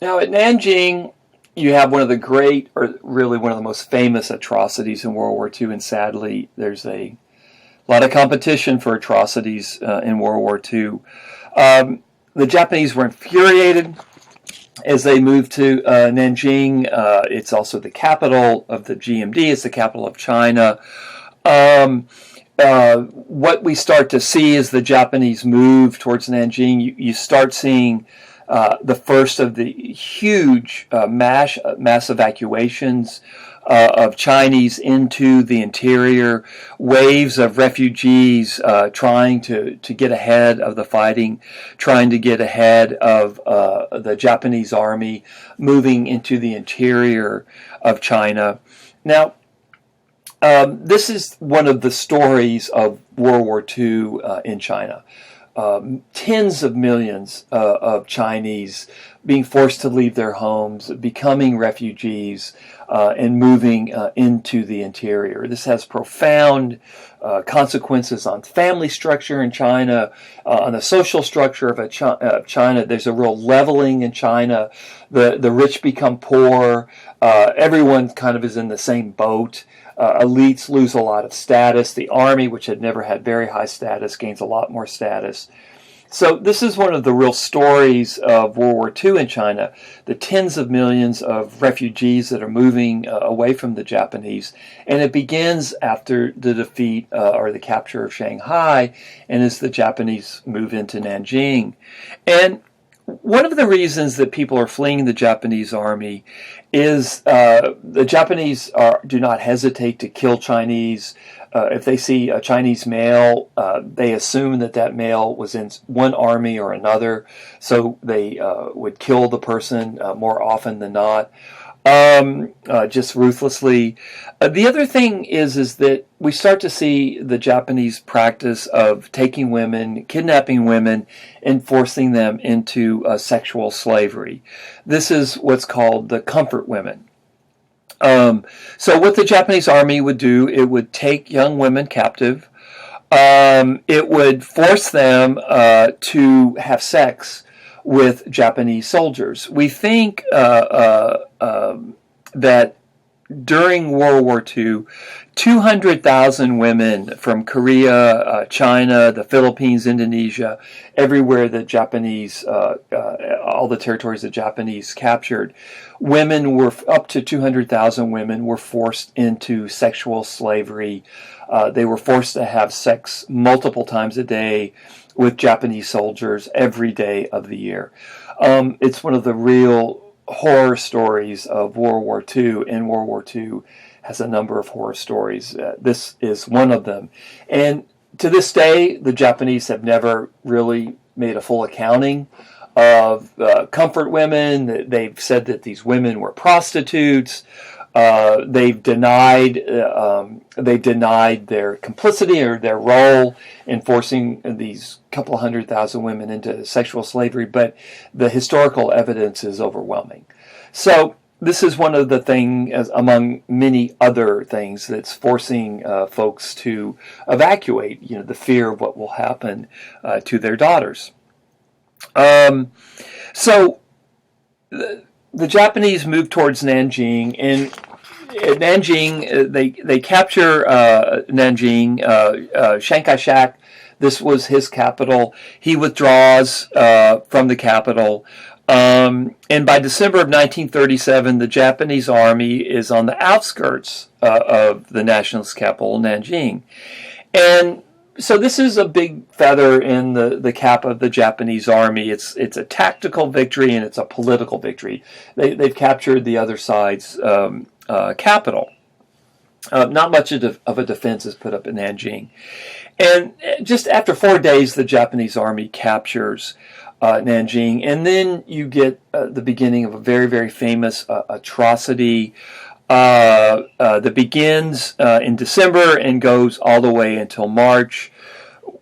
Now at Nanjing, you have one of the great, or really one of the most famous atrocities in World War II, and sadly, there's a lot of competition for atrocities in World War II. The Japanese were infuriated as they moved to Nanjing. It's also the capital of the GMD. It's the capital of China. What we start to see as the Japanese move towards Nanjing, you start seeing the first of the huge mass evacuations of Chinese into the interior, waves of refugees trying to get ahead of the fighting, trying to get ahead of the Japanese army moving into the interior of China. Now, this is one of the stories of World War II in China. Tens of millions of Chinese being forced to leave their homes, becoming refugees, and moving into the interior. This has profound consequences on family structure in China, on the social structure of China. There's a real leveling in China. The rich become poor. Everyone kind of is in the same boat. Elites lose a lot of status. The army, which had never had very high status, gains a lot more status. So this is one of the real stories of World War II in China, the tens of millions of refugees that are moving away from the Japanese. And it begins after the defeat or the capture of Shanghai, and as the Japanese move into Nanjing. And one of the reasons that people are fleeing the Japanese army is the Japanese do not hesitate to kill Chinese. If they see a Chinese male, they assume that male was in one army or another, so they would kill the person more often than not, just ruthlessly. The other thing is that we start to see the Japanese practice of taking women, kidnapping women, and forcing them into sexual slavery. This is what's called the comfort women. So what the Japanese army would do, it would take young women captive. It would force them to have sex with Japanese soldiers. We think that during World War II, 200,000 women from Korea, China, the Philippines, Indonesia, everywhere the Japanese, all the territories the Japanese captured, women were, up to 200,000 women were forced into sexual slavery. They were forced to have sex multiple times a day with Japanese soldiers every day of the year. It's one of the real horror stories of World War II, and World War II has a number of horror stories. This is one of them. And to this day, the Japanese have never really made a full accounting of comfort women. They've said that these women were prostitutes. They've denied their complicity or their role in forcing these couple 100,000 women into sexual slavery, but the historical evidence is overwhelming. So this is one of the things, among many other things, that's forcing folks to evacuate. The fear of what will happen to their daughters. So the Japanese move towards Nanjing, and at Nanjing, they capture Nanjing. Chiang Kai-shek, this was his capital. He withdraws from the capital. And by December of 1937, the Japanese army is on the outskirts of the nationalist capital, Nanjing. And so this is a big feather in the cap of the Japanese army. It's a tactical victory and it's a political victory. They've captured the other side's capital. Not much of a defense is put up in Nanjing. And just after 4 days, the Japanese army captures Nanjing. And then you get the beginning of a very, very famous atrocity that begins in December and goes all the way until March.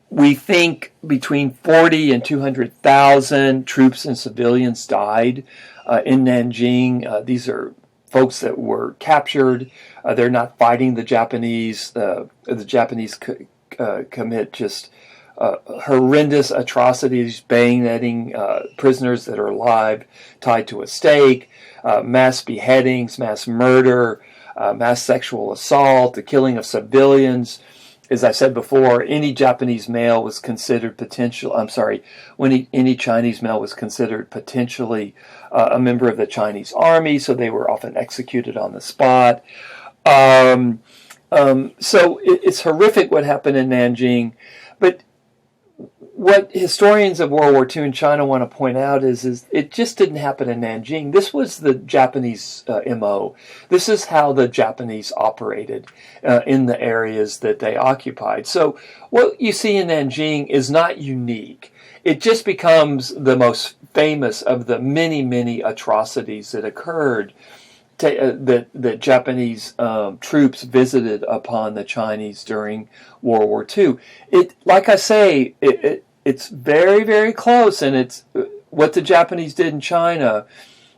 We think between 40 and 200,000 troops and civilians died in Nanjing. These are folks that were captured. They're not fighting the Japanese. The Japanese commit just horrendous atrocities, bayoneting prisoners that are alive, tied to a stake, mass beheadings, mass murder, mass sexual assault, the killing of civilians. As I said before, any Japanese male was considered any Chinese male was considered potentially a member of the Chinese army, so they were often executed on the spot. So it's horrific what happened in Nanjing, but what historians of World War II in China want to point out is it just didn't happen in Nanjing. This was the Japanese MO. This is how the Japanese operated in the areas that they occupied. So what you see in Nanjing is not unique. It just becomes the most famous of the many, many atrocities that occurred that Japanese troops visited upon the Chinese during World War II. Like I say, it's very, very close, and it's what the Japanese did in China.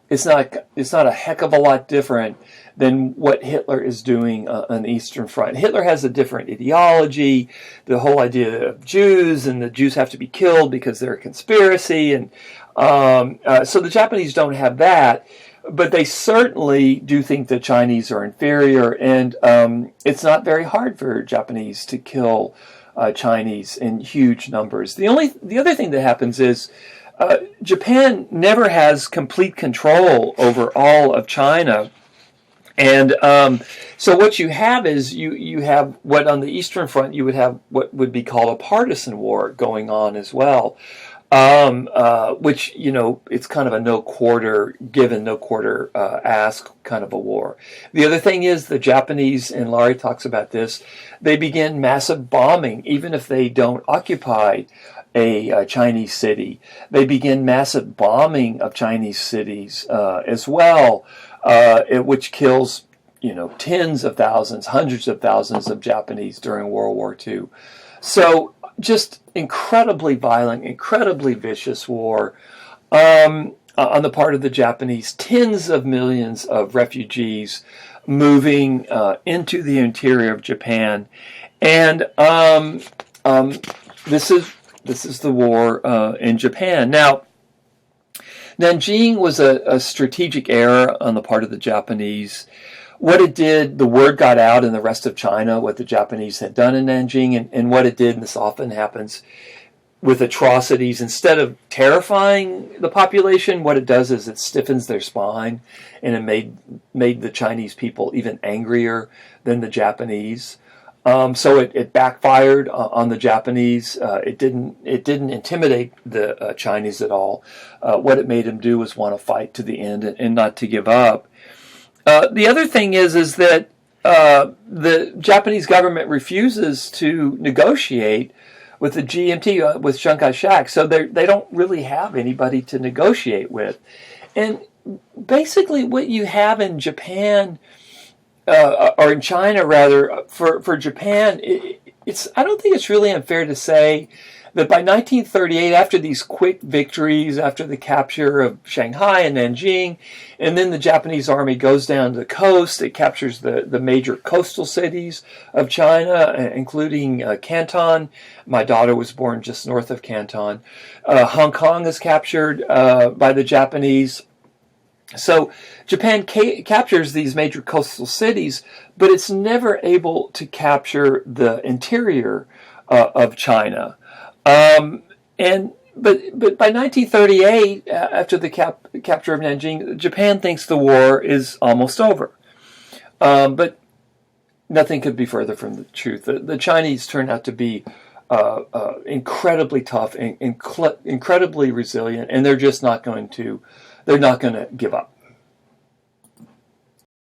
It's not a heck of a lot different than what Hitler is doing on the Eastern Front. Hitler has a different ideology, the whole idea of Jews, and the Jews have to be killed because they're a conspiracy, and so the Japanese don't have that. But they certainly do think the Chinese are inferior, and it's not very hard for Japanese to kill Chinese in huge numbers. The other thing that happens is Japan never has complete control over all of China. And so what you have is you have what on the Eastern Front you would have what would be called a partisan war going on as well. Which, it's kind of a no quarter given, no quarter ask kind of a war. The other thing is the Japanese, and Laurie talks about this, they begin massive bombing, even if they don't occupy a Chinese city. They begin massive bombing of Chinese cities as well, which kills, tens of thousands, hundreds of thousands of Japanese during World War II. So just incredibly violent, incredibly vicious war on the part of the Japanese. Tens of millions of refugees moving into the interior of Japan, and this is the war in Japan. Now, Nanjing was a strategic error on the part of the Japanese. What it did, the word got out in the rest of China, what the Japanese had done in Nanjing, and what it did, and this often happens with atrocities, instead of terrifying the population, what it does is it stiffens their spine, and it made the Chinese people even angrier than the Japanese. So it backfired on the Japanese. It didn't intimidate the Chinese at all. What it made them do was want to fight to the end and not to give up. The other thing is that the Japanese government refuses to negotiate with the GMT, with Chiang Kai-shek, so they don't really have anybody to negotiate with. And basically what you have in Japan, or in China rather, for Japan, I don't think it's really unfair to say that by 1938, after these quick victories, after the capture of Shanghai and Nanjing, and then the Japanese army goes down to the coast, it captures the major coastal cities of China, including Canton. My daughter was born just north of Canton. Hong Kong is captured by the Japanese. So Japan captures these major coastal cities, but it's never able to capture the interior of China. But by 1938, after the capture of Nanjing, Japan thinks the war is almost over. But nothing could be further from the truth. The Chinese turn out to be incredibly tough and incredibly resilient, and they're just not going to give up.